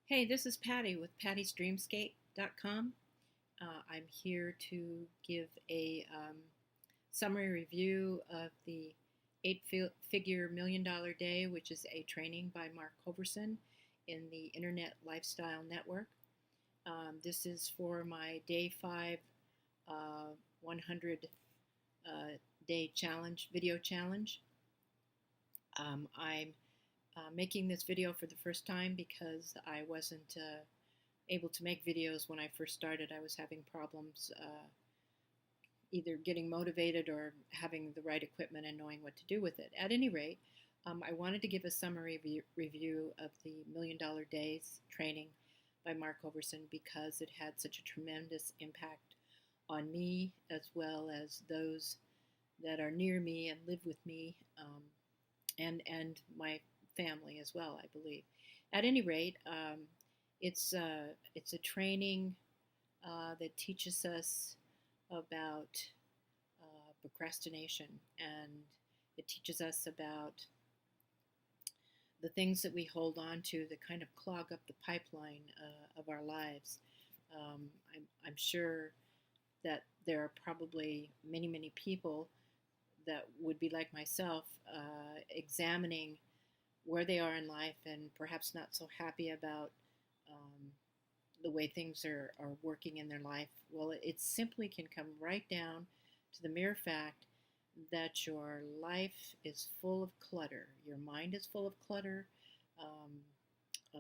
Hey, this is Patti with pattysdreamscape.com. I'm here to give a summary review of the eight-figure $1 million day, which is a training by Mark Hoverson in the Internet Lifestyle Network. This is for my day 5 100 day challenge, video challenge. I'm making this video for the first time because I wasn't able to make videos when I first started. I was having problems either getting motivated or having the right equipment and knowing what to do with it. At any rate, I wanted to give a summary review of the $1 million Days training by Mark Overson because it had such a tremendous impact on me as well as those that are near me and live with me, and my family as well, I believe. At any rate, it's a training that teaches us about procrastination, and it teaches us about the things that we hold on to that kind of clog up the pipeline of our lives. I'm sure that there are probably many people that would be like myself, examining where they are in life and perhaps not so happy about the way things are working in their life. Well, it simply can come right down to the mere fact that your life is full of clutter. Your mind is full of clutter.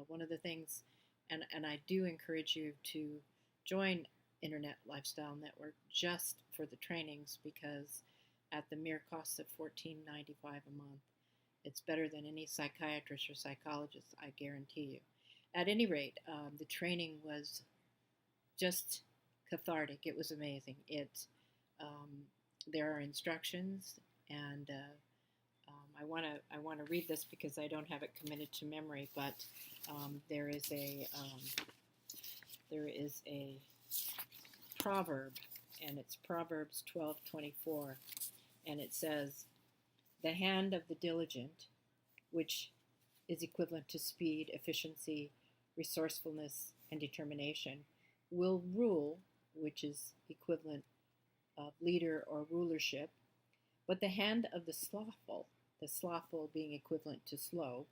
One of the things, and I do encourage you to join Internet Lifestyle Network just for the trainings, because at the mere cost of $14.95 a month, it's better than any psychiatrist or psychologist, I guarantee you. At any rate, the training was just cathartic. It was amazing. There are instructions, and I want to read this because I don't have it committed to memory. But there is a proverb, and it's Proverbs 12:24, and it says, "The hand of the diligent," which is equivalent to speed, efficiency, resourcefulness, and determination, "will rule," which is equivalent of leader or rulership, "but the hand of the slothful being equivalent to slow,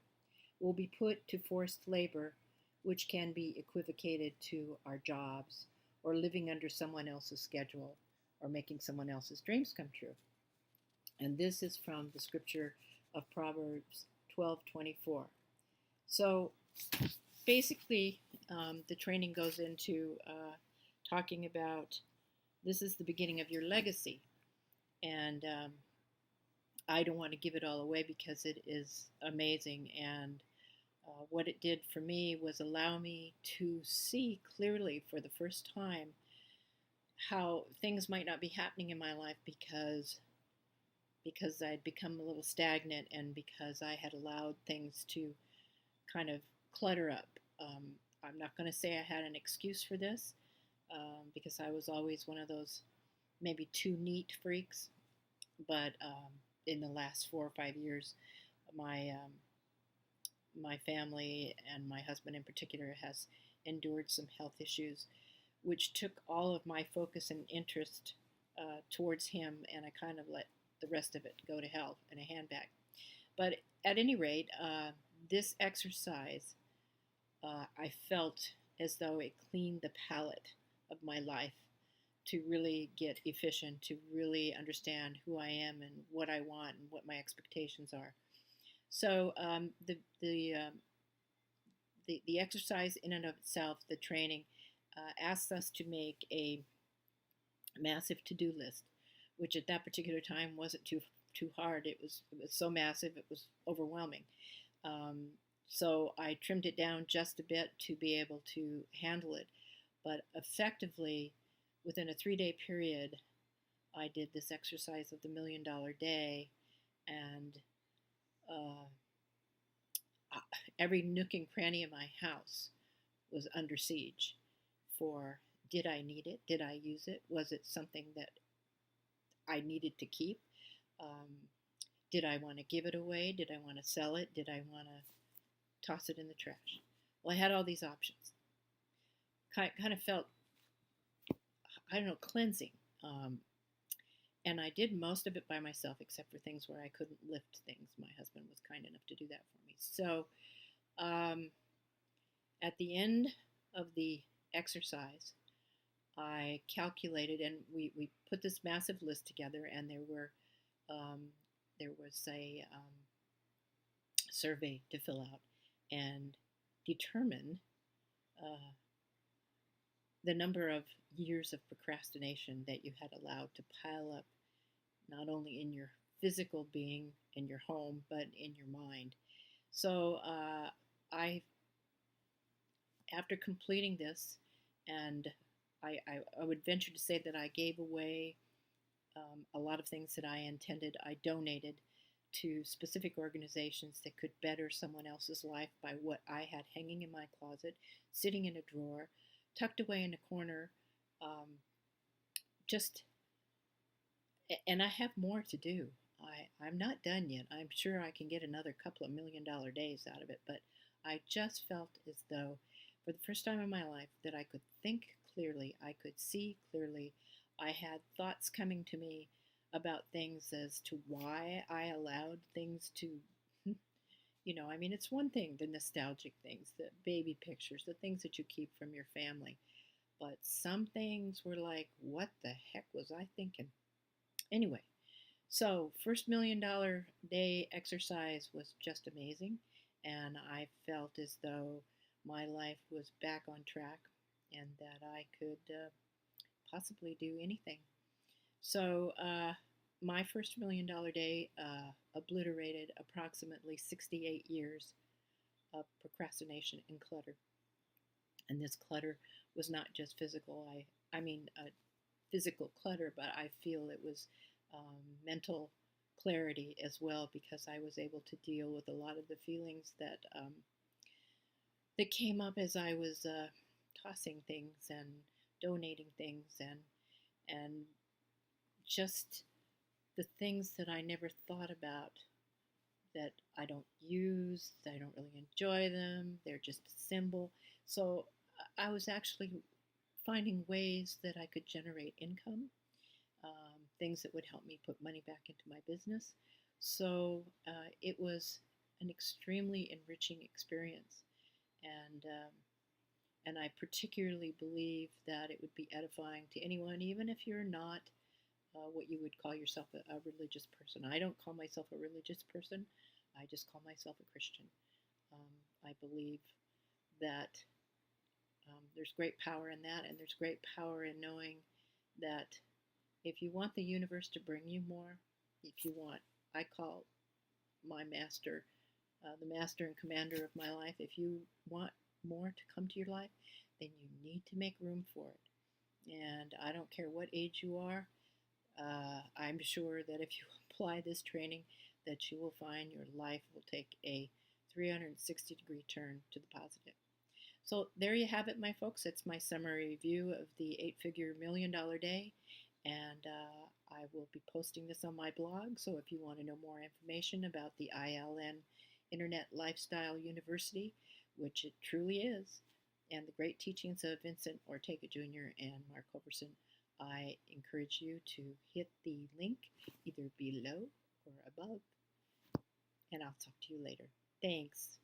will be put to forced labor, which can be equivocated to our jobs or living under someone else's schedule or making someone else's dreams come true." And this is from the scripture of Proverbs 12:24. So basically, the training goes into talking about this is the beginning of your legacy. And I don't want to give it all away because it is amazing. And what it did for me was allow me to see clearly for the first time how things might not be happening in my life because I'd become a little stagnant and because I had allowed things to kind of clutter up. I'm not going to say I had an excuse for this, because I was always one of those maybe too neat freaks. But in the last 4 or 5 years, my family and my husband in particular has endured some health issues, which took all of my focus and interest towards him, and I kind of let the rest of it go to hell in a handbag. But at any rate, this exercise, I felt as though it cleaned the palette of my life to really get efficient, to really understand who I am and what I want and what my expectations are. So the exercise in and of itself, the training, asks us to make a massive to-do list, which at that particular time wasn't too hard. It was so massive, it was overwhelming. So I trimmed it down just a bit to be able to handle it. But effectively, within a 3-day period, I did this exercise of the $1 million day, and every nook and cranny of my house was under siege for, did I need it? Did I use it? Was it something that I needed to keep? Did I want to give it away? Did I want to sell it? Did I want to toss it in the trash? Well, I had all these options. Kind of felt, I don't know, cleansing. Um, and I did most of it by myself, except for things where I couldn't lift things. My husband was kind enough to do that for me. So um, at the end of the exercise, I calculated, and we put this massive list together, and um, there was a survey to fill out and determine uh, the number of years of procrastination that you had allowed to pile up, not only in your physical being, in your home, but in your mind. So I, after completing this, and I would venture to say that I gave away a lot of things that I intended. I donated to specific organizations that could better someone else's life by what I had hanging in my closet, sitting in a drawer, tucked away in a corner. Um, just, and I have more to do. I'm not done yet. I'm sure I can get another couple of $1 million days out of it, but I just felt as though, for the first time in my life, that I could think clearly, I could see clearly. I had thoughts coming to me about things as to why I allowed things to, I mean, it's one thing, the nostalgic things, the baby pictures, the things that you keep from your family, but some things were like, what the heck was I thinking? Anyway, so first $1 million day exercise was just amazing, and I felt as though my life was back on track and that I could possibly do anything. So my first $1 million day obliterated approximately 68 years of procrastination and clutter. And this clutter was not just physical. I mean, physical clutter, but I feel it was mental clarity as well, because I was able to deal with a lot of the feelings that came up as I was tossing things and donating things, and just the things that I never thought about, that I don't use, I don't really enjoy them, they're just a symbol. So I was actually finding ways that I could generate income, things that would help me put money back into my business. So it was an extremely enriching experience, and and I particularly believe that it would be edifying to anyone, even if you're not what you would call yourself a religious person. I don't call myself a religious person. I just call myself a Christian. I believe that there's great power in that, and there's great power in knowing that if you want the universe to bring you more, if you want, I call my master, the master and commander of my life, if you want more to come to your life, then you need to make room for it. And I don't care what age you are, I'm sure that if you apply this training, that you will find your life will take a 360-degree turn to the positive. So there you have it, my folks. It's my summary review of the 8-figure $1 million day, and I will be posting this on my blog. So if you want to know more information about the ILN Internet Lifestyle University, which it truly is, and the great teachings of Vincent Ortega Jr. and Mark Hoverson, I encourage you to hit the link either below or above, and I'll talk to you later. Thanks.